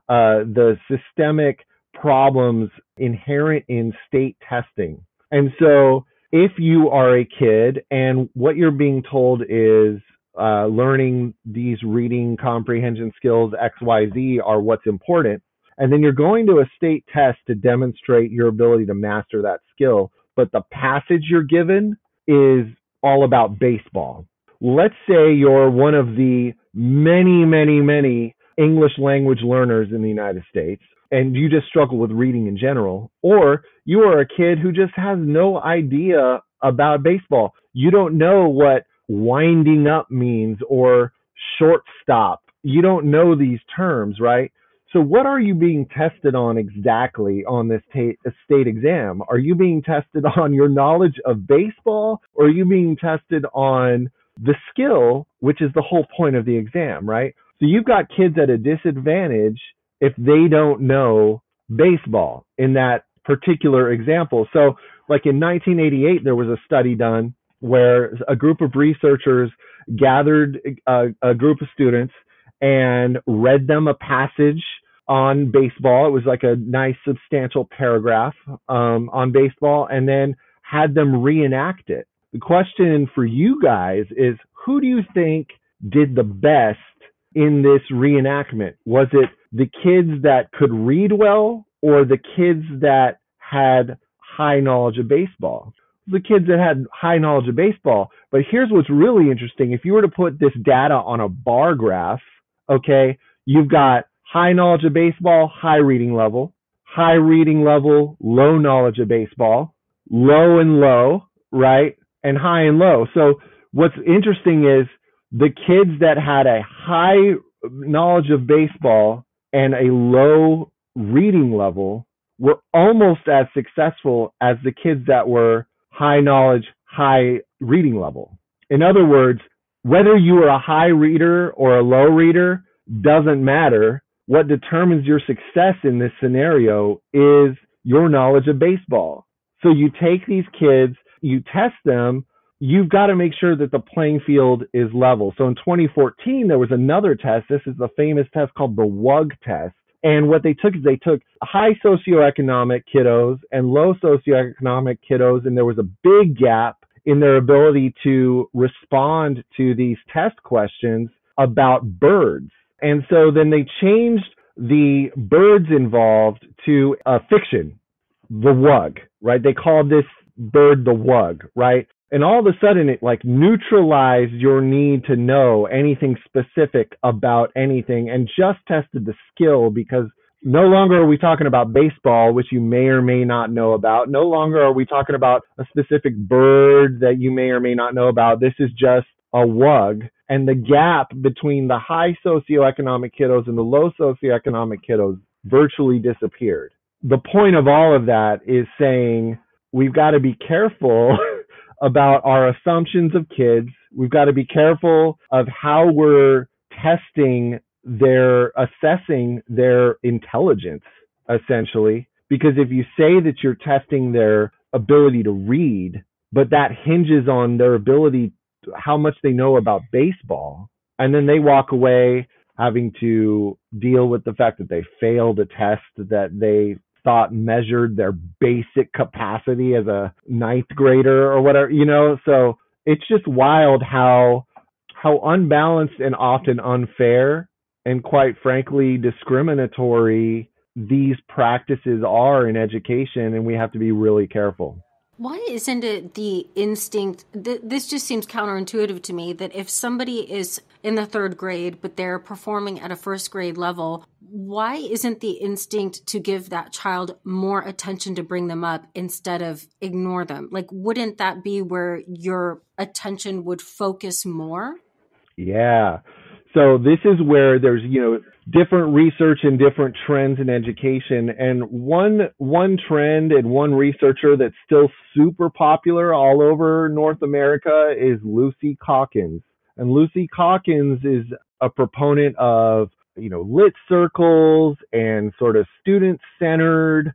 the systemic problems inherent in state testing. And so if you are a kid and what you're being told is learning these reading comprehension skills, XYZ, are what's important, and then you're going to a state test to demonstrate your ability to master that skill, but the passage you're given is all about baseball. Let's say you're one of the many, many, many English language learners in the United States, and you just struggle with reading in general, or you are a kid who just has no idea about baseball. You don't know what winding up means or shortstop. You don't know these terms, right? So what are you being tested on exactly on this state exam? Are you being tested on your knowledge of baseball, or are you being tested on the skill, which is the whole point of the exam, right? So you've got kids at a disadvantage if they don't know baseball in that particular example. So like in 1988, there was a study done where a group of researchers gathered a group of students and read them a passage on baseball. It was like a nice substantial paragraph on baseball, and then had them reenact it. The question for you guys is, who do you think did the best in this reenactment? Was it the kids that could read well, or the kids that had high knowledge of baseball? The kids that had high knowledge of baseball. But here's what's really interesting. If you were to put this data on a bar graph, okay, you've got high knowledge of baseball, high reading level, low knowledge of baseball, low and low, right? And high and low. So what's interesting is the kids that had a high knowledge of baseball and a low reading level were almost as successful as the kids that were high knowledge, high reading level. In other words, whether you are a high reader or a low reader doesn't matter. What determines your success in this scenario is your knowledge of baseball. So you take these kids, you test them, you've got to make sure that the playing field is level. So in 2014, there was another test. This is the famous test called the WUG test. And what they took is they took high socioeconomic kiddos and low socioeconomic kiddos, and there was a big gap in their ability to respond to these test questions about birds. And so then they changed the birds involved to a fiction, the WUG, right? They called this bird the WUG, right? And all of a sudden it like neutralized your need to know anything specific about anything and just tested the skill, because no longer are we talking about baseball, which you may or may not know about. No longer are we talking about a specific bird that you may or may not know about. This is just a WUG. And the gap between the high socioeconomic kiddos and the low socioeconomic kiddos virtually disappeared. The point of all of that is saying we've got to be careful about our assumptions of kids. We've got to be careful of how we're assessing their intelligence, essentially. Because if you say that you're testing their ability to read, but that hinges on their ability, how much they know about baseball, and then they walk away having to deal with the fact that they failed a test that they thought measured their basic capacity as a ninth grader or whatever, so it's just wild how unbalanced and often unfair and quite frankly discriminatory these practices are in education, and we have to be really careful. Why isn't it the instinct? This just seems counterintuitive to me, that if somebody is in the third grade, but they're performing at a first grade level, why isn't the instinct to give that child more attention to bring them up instead of ignore them? Like, wouldn't that be where your attention would focus more? Yeah. So this is where there's, different research and different trends in education. And one trend and one researcher that's still super popular all over North America is Lucy Calkins. And Lucy Calkins is a proponent of, lit circles and sort of student-centered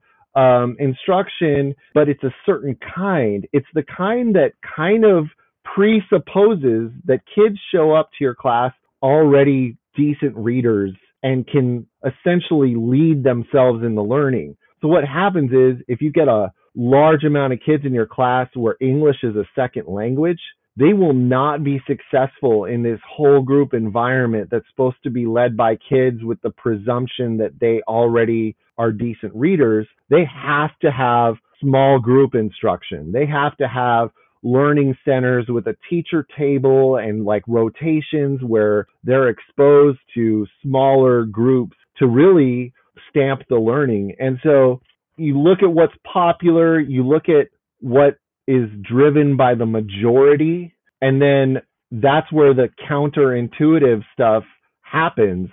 instruction, but it's a certain kind. It's the kind that kind of presupposes that kids show up to your class already decent readers and can essentially lead themselves in the learning. So what happens is if you get a large amount of kids in your class where English is a second language, they will not be successful in this whole group environment that's supposed to be led by kids with the presumption that they already are decent readers. They have to have small group instruction. They have to have learning centers with a teacher table and like rotations where they're exposed to smaller groups to really stamp the learning. And so you look at what's popular, you look at what is driven by the majority, and then that's where the counterintuitive stuff happens.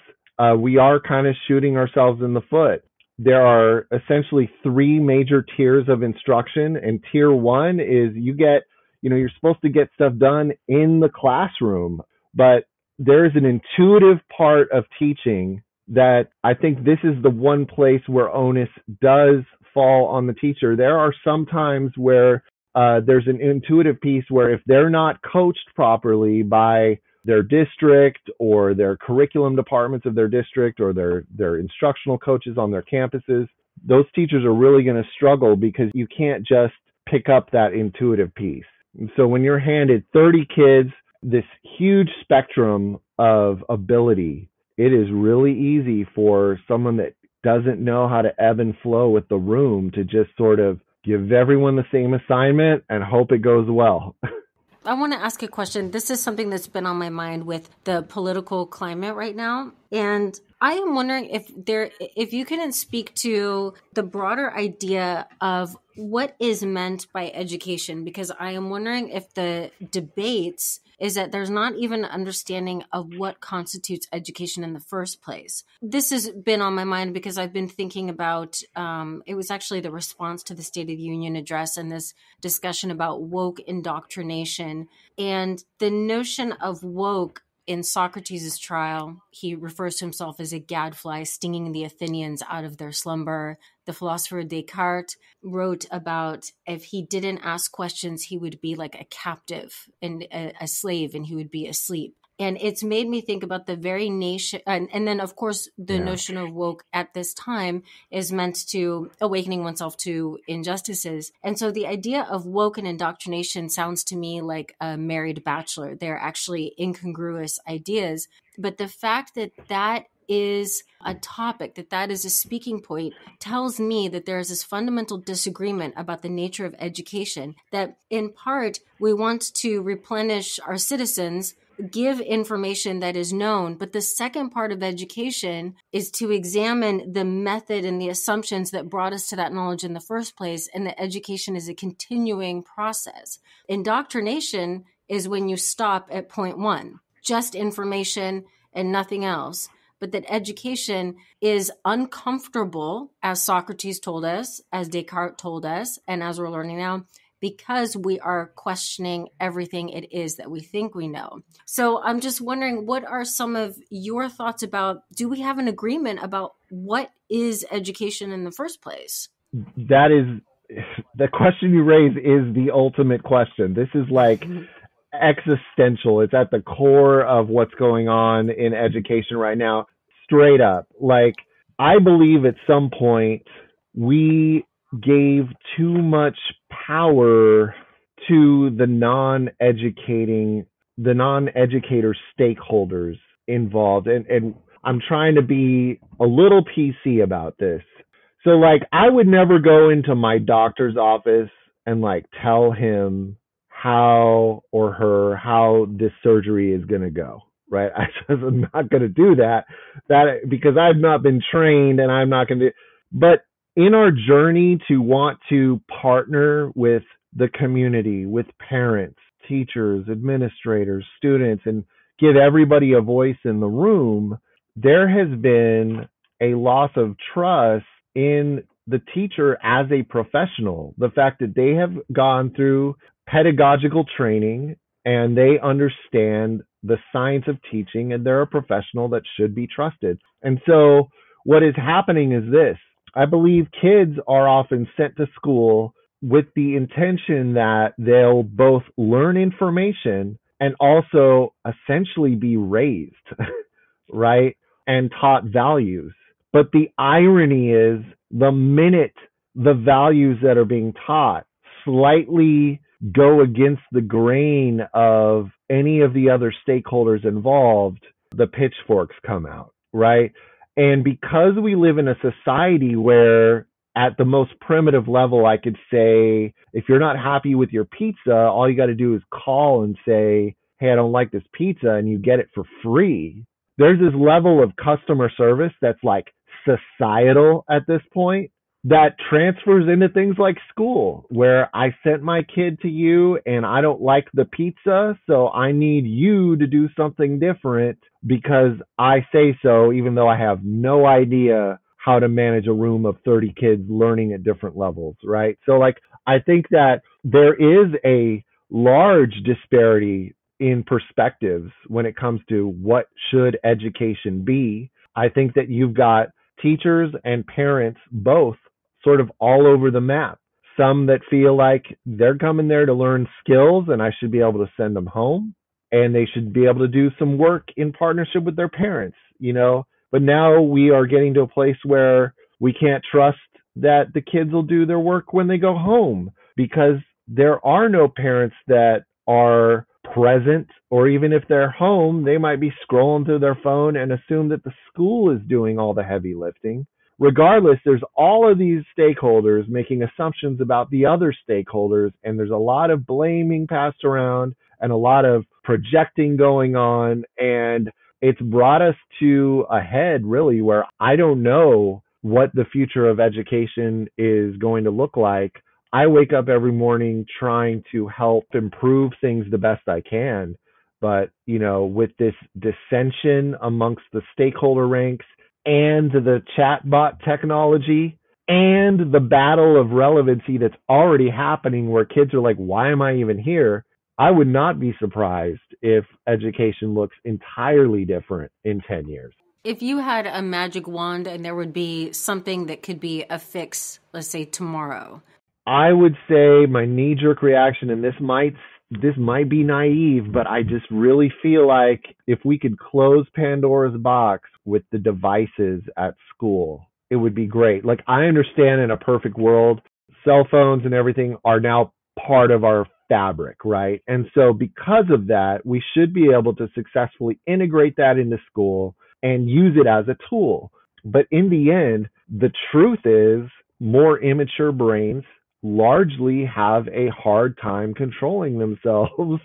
We are kind of shooting ourselves in the foot. There are essentially three major tiers of instruction, and tier one is you're supposed to get stuff done in the classroom, but there's an intuitive part of teaching that I think this is the one place where onus does fall on the teacher. There are some times where there's an intuitive piece where if they're not coached properly by their district or their curriculum departments of their district or their instructional coaches on their campuses, those teachers are really going to struggle because you can't just pick up that intuitive piece. And so when you're handed 30 kids, this huge spectrum of ability, it is really easy for someone that doesn't know how to ebb and flow with the room to just sort of give everyone the same assignment and hope it goes well. I want to ask a question. This is something that's been on my mind with the political climate right now. And I am wondering if you can speak to the broader idea of what is meant by education, because I am wondering if the debates is that there's not even an understanding of what constitutes education in the first place. This has been on my mind because I've been thinking about, it was actually the response to the State of the Union address and this discussion about woke indoctrination and the notion of woke. In Socrates' trial, he refers to himself as a gadfly stinging the Athenians out of their slumber. The philosopher Descartes wrote about if he didn't ask questions, he would be like a captive and a slave, and he would be asleep. And it's made me think about the very nation. And then, of course, the notion of woke at this time is meant to awakening oneself to injustices. And so the idea of woke and indoctrination sounds to me like a married bachelor. They're actually incongruous ideas. But the fact that that is a topic, that is a speaking point, tells me that there is this fundamental disagreement about the nature of education, that in part we want to replenish our citizens, give information that is known. But the second part of education is to examine the method and the assumptions that brought us to that knowledge in the first place. And that education is a continuing process. Indoctrination is when you stop at point one, just information and nothing else. But that education is uncomfortable, as Socrates told us, as Descartes told us, and as we're learning now, because we are questioning everything it is that we think we know. So I'm just wondering, what are some of your thoughts about, do we have an agreement about what is education in the first place? That is, the question you raise is the ultimate question. This is like existential. It's at the core of what's going on in education right now. Straight up. Like, I believe at some point we gave too much power to the non-educator stakeholders involved. And I'm trying to be a little PC about this. So like, I would never go into my doctor's office and like tell him how this surgery is going to go, right? I'm not going to do that because I've not been trained, and I'm not going to. But in our journey to want to partner with the community, with parents, teachers, administrators, students, and give everybody a voice in the room, there has been a loss of trust in the teacher as a professional. The fact that they have gone through pedagogical training and they understand the science of teaching, and they're a professional that should be trusted. And so what is happening is this. I believe kids are often sent to school with the intention that they'll both learn information and also essentially be raised, right? And taught values. But the irony is, the minute the values that are being taught slightly go against the grain of any of the other stakeholders involved, the pitchforks come out, right? And because we live in a society where at the most primitive level, I could say, if you're not happy with your pizza, all you got to do is call and say, hey, I don't like this pizza, and you get it for free. There's this level of customer service that's like societal at this point that transfers into things like school, where I sent my kid to you and I don't like the pizza, so I need you to do something different because I say so, even though I have no idea how to manage a room of 30 kids learning at different levels, right? So like, I think that there is a large disparity in perspectives when it comes to what should education be. I think that you've got teachers and parents both sort of all over the map. Some that feel like they're coming there to learn skills and I should be able to send them home, and they should be able to do some work in partnership with their parents, you know. But now we are getting to a place where we can't trust that the kids will do their work when they go home, because there are no parents that are present, or even if they're home, they might be scrolling through their phone and assume that the school is doing all the heavy lifting. Regardless, there's all of these stakeholders making assumptions about the other stakeholders, and there's a lot of blaming passed around and a lot of projecting going on, and it's brought us to a head really where I don't know what the future of education is going to look like. I wake up every morning trying to help improve things the best I can. But, you know, with this dissension amongst the stakeholder ranks and the chatbot technology and the battle of relevancy that's already happening where kids are like, why am I even here? I would not be surprised if education looks entirely different in 10 years. If you had a magic wand and there would be something that could be a fix, let's say tomorrow, I would say my knee-jerk reaction, and this might be naive, but I just really feel like if we could close Pandora's box with the devices at school, it would be great. Like, I understand in a perfect world, cell phones and everything are now part of our fabric, right? And so because of that, we should be able to successfully integrate that into school and use it as a tool. But in the end, the truth is more immature brains largely have a hard time controlling themselves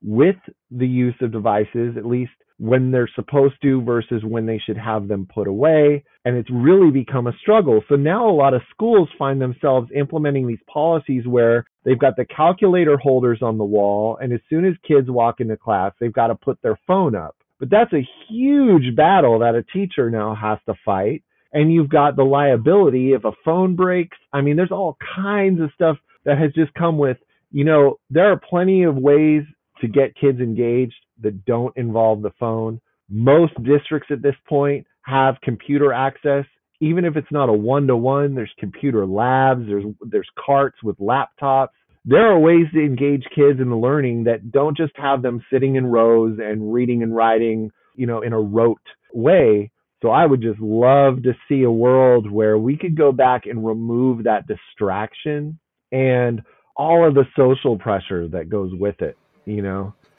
with the use of devices, at least when they're supposed to versus when they should have them put away. And it's really become a struggle. So now a lot of schools find themselves implementing these policies where they've got the calculator holders on the wall, and as soon as kids walk into class, they've got to put their phone up. But that's a huge battle that a teacher now has to fight. And you've got the liability if a phone breaks. I mean, there's all kinds of stuff that has just come with, you know, there are plenty of ways to get kids engaged that don't involve the phone. Most districts at this point have computer access. Even if it's not a one-to-one, there's computer labs, there's carts with laptops. there are ways to engage kids in the learning that don't just have them sitting in rows and reading and writing, in a rote way. So I would just love to see a world where we could go back and remove that distraction and all of the social pressure that goes with it.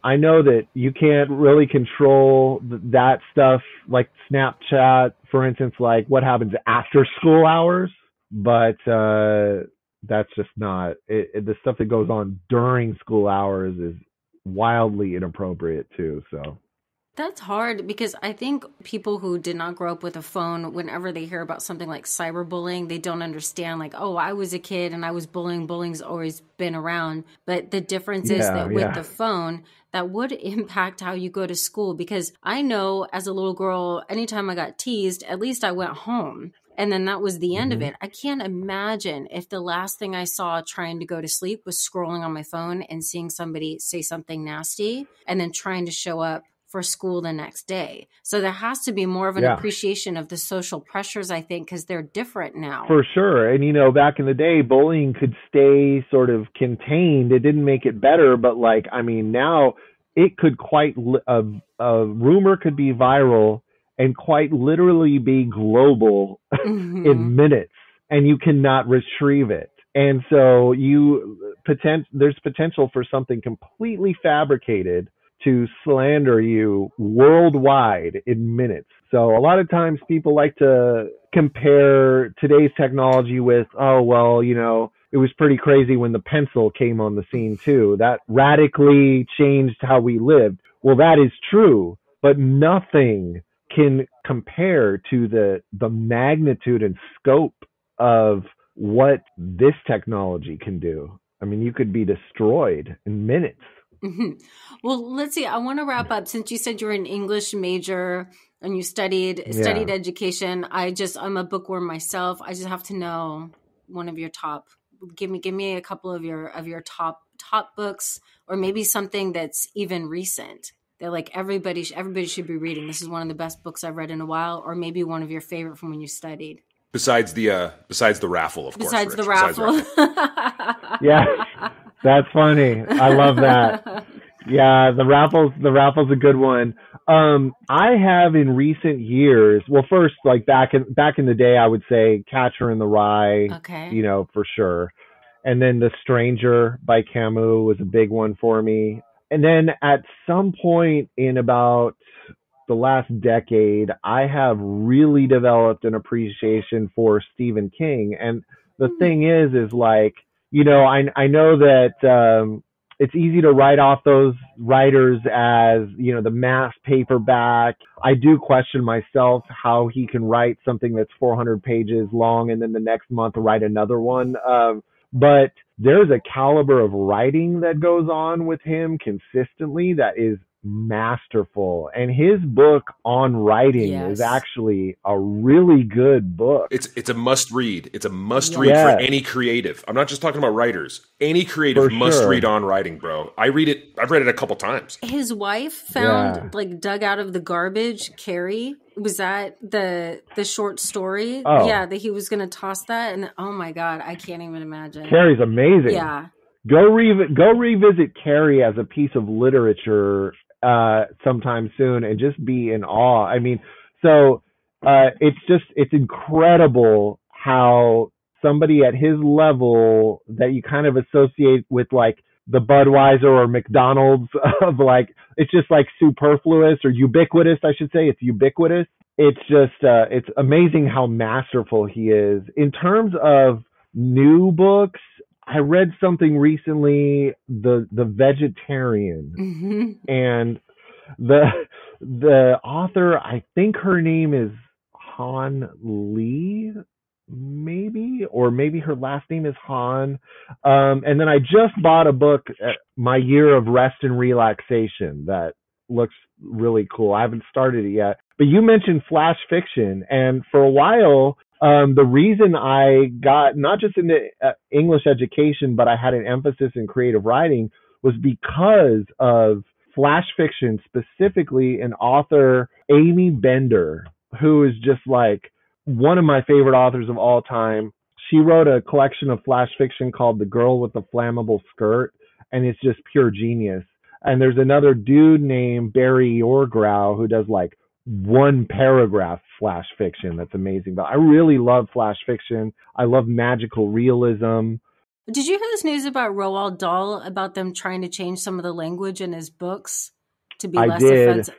I know that you can't really control that stuff like Snapchat, for instance, like what happens after school hours, but that's just not the stuff that goes on during school hours is wildly inappropriate too. So that's hard because I think people who did not grow up with a phone, whenever they hear about something like cyberbullying, they don't understand like, oh, I was a kid and I was bullying. Bullying's always been around. But the difference is that with the phone, that would impact how you go to school. Because I know as a little girl, anytime I got teased, at least I went home. And then that was the end of it. I can't imagine if the last thing I saw trying to go to sleep was scrolling on my phone and seeing somebody say something nasty and then trying to show up for school the next day. So there has to be more of an appreciation of the social pressures, I think, because they're different now. For sure. And, back in the day, bullying could stay sort of contained. It didn't make it better, but now it could a rumor could be viral and quite literally be global in minutes, and you cannot retrieve it. And so there's potential for something completely fabricated to slander you worldwide in minutes. So a lot of times people like to compare today's technology with, it was pretty crazy when the pencil came on the scene too. That radically changed how we lived. Well, that is true, but nothing can compare to the magnitude and scope of what this technology can do. I mean, you could be destroyed in minutes. Well, let's see. I want to wrap up. Since you said you're an English major and you studied education, I'm a bookworm myself. I just have to know one of your top. Give me a couple of your top books, or maybe something that's even recent that like everybody should be reading. This is one of the best books I've read in a while, or maybe one of your favorite from when you studied. Besides the raffle, of course. Besides the raffle. Yeah. That's funny. I love that. Yeah, the raffle's a good one. I have in recent years, well, first, like back in the day, I would say Catcher in the Rye, for sure. And then The Stranger by Camus was a big one for me. And then at some point in about the last decade, I have really developed an appreciation for Stephen King. And the thing is like, I know that it's easy to write off those writers as, the mass paperback. I do question myself how he can write something that's 400 pages long and then the next month write another one. But there's a caliber of writing that goes on with him consistently that is masterful, and his book on writing is actually a really good book. It's a must read. It's a must read for any creative. I'm not just talking about writers. Any creative must read on writing, bro. I've read it a couple times. His wife found dug out of the garbage, Carrie. Was that the short story? Oh. Yeah, that he was going to toss that, and oh my god, I can't even imagine. Carrie's amazing. Yeah. Go revisit Carrie as a piece of literature sometime soon and just be in awe. I mean, so it's incredible how somebody at his level that you kind of associate with like the Budweiser or McDonald's of like, it's just like superfluous or ubiquitous, I should say. It's ubiquitous. It's just, it's amazing how masterful he is. In terms of new books, I read something recently, The Vegetarian, and the author, I think her name is Han Lee, or maybe her last name is Han. And then I just bought a book, My Year of Rest and Relaxation, that looks really cool. I haven't started it yet. But you mentioned flash fiction, and for a while, the reason I got not just into English education, but I had an emphasis in creative writing was because of flash fiction, specifically an author, Amy Bender, who is just like one of my favorite authors of all time. She wrote a collection of flash fiction called The Girl with the Flammable Skirt, and it's just pure genius. And there's another dude named Barry Orgrau who does like one paragraph flash fiction that's amazing. But I really love flash fiction. I love magical realism. Did you hear this news about Roald Dahl, about them trying to change some of the language in his books to be less offensive?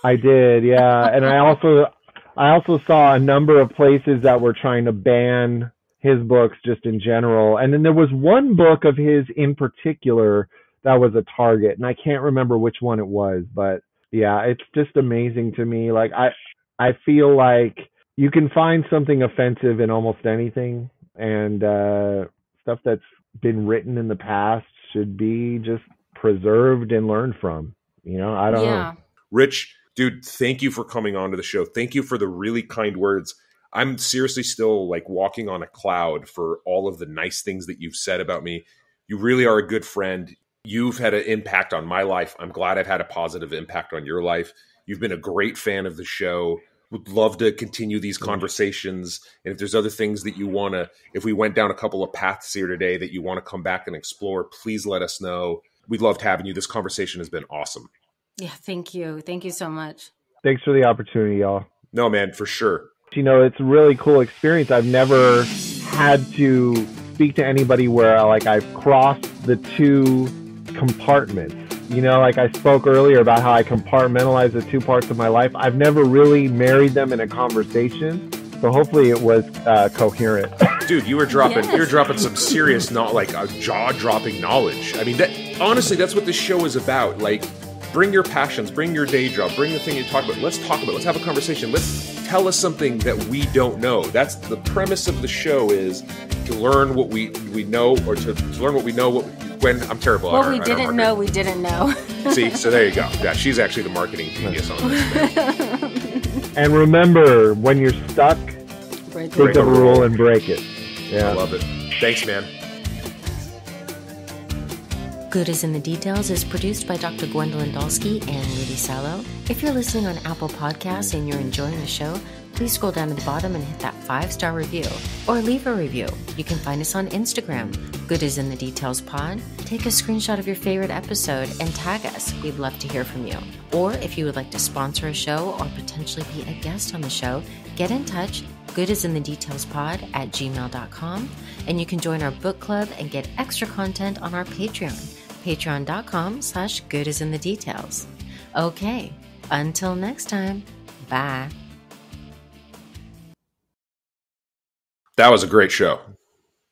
I did, yeah. And I also saw a number of places that were trying to ban his books just in general. And then there was one book of his in particular that was a target, and I can't remember which one it was, but yeah, it's just amazing to me. Like I feel like you can find something offensive in almost anything, and stuff that's been written in the past should be just preserved and learned from. You know, I don't know. Rich, dude, thank you for coming on to the show. Thank you for the really kind words. I'm seriously still like walking on a cloud for all of the nice things that you've said about me. You really are a good friend. You've had an impact on my life. I'm glad I've had a positive impact on your life. You've been a great fan of the show. Would love to continue these conversations. And if there's other things that you want to, if we went down a couple of paths here today that you want to come back and explore, please let us know. We'd loved having you. This conversation has been awesome. Yeah, thank you. Thank you so much. Thanks for the opportunity, y'all. No, man, for sure. You know, it's a really cool experience. I've never had to speak to anybody where like I've crossed the two compartments. You know, like I spoke earlier about how I compartmentalize the two parts of my life. I've never really married them in a conversation. So hopefully it was coherent. Dude, you were dropping some serious, not like a jaw-dropping knowledge. I mean, that honestly, that's what this show is about. Like, bring your passions, bring your day job, bring the thing you talk about. Let's talk about it. Let's have a conversation. Let's tell us something that we don't know. That's the premise of the show, is to learn what we know, or to learn what we know. When I'm terrible. What we didn't know, we didn't know. See, so there you go. Yeah, she's actually the marketing genius on this. And remember, when you're stuck, take the rule and break it. Yeah, I love it. Thanks, man. Good is in the Details is produced by Dr. Gwendolyn Dolske and Rudy Salo. If you're listening on Apple Podcasts and you're enjoying the show, please scroll down to the bottom and hit that 5-star review, or leave a review. You can find us on Instagram, Good is in the Details Pod. Take a screenshot of your favorite episode and tag us. We'd love to hear from you. Or if you would like to sponsor a show or potentially be a guest on the show, get in touch, goodisinthedetailspod@gmail.com, and you can join our book club and get extra content on our Patreon, patreon.com/goodisinthedetails. Okay, until next time, bye. That was a great show.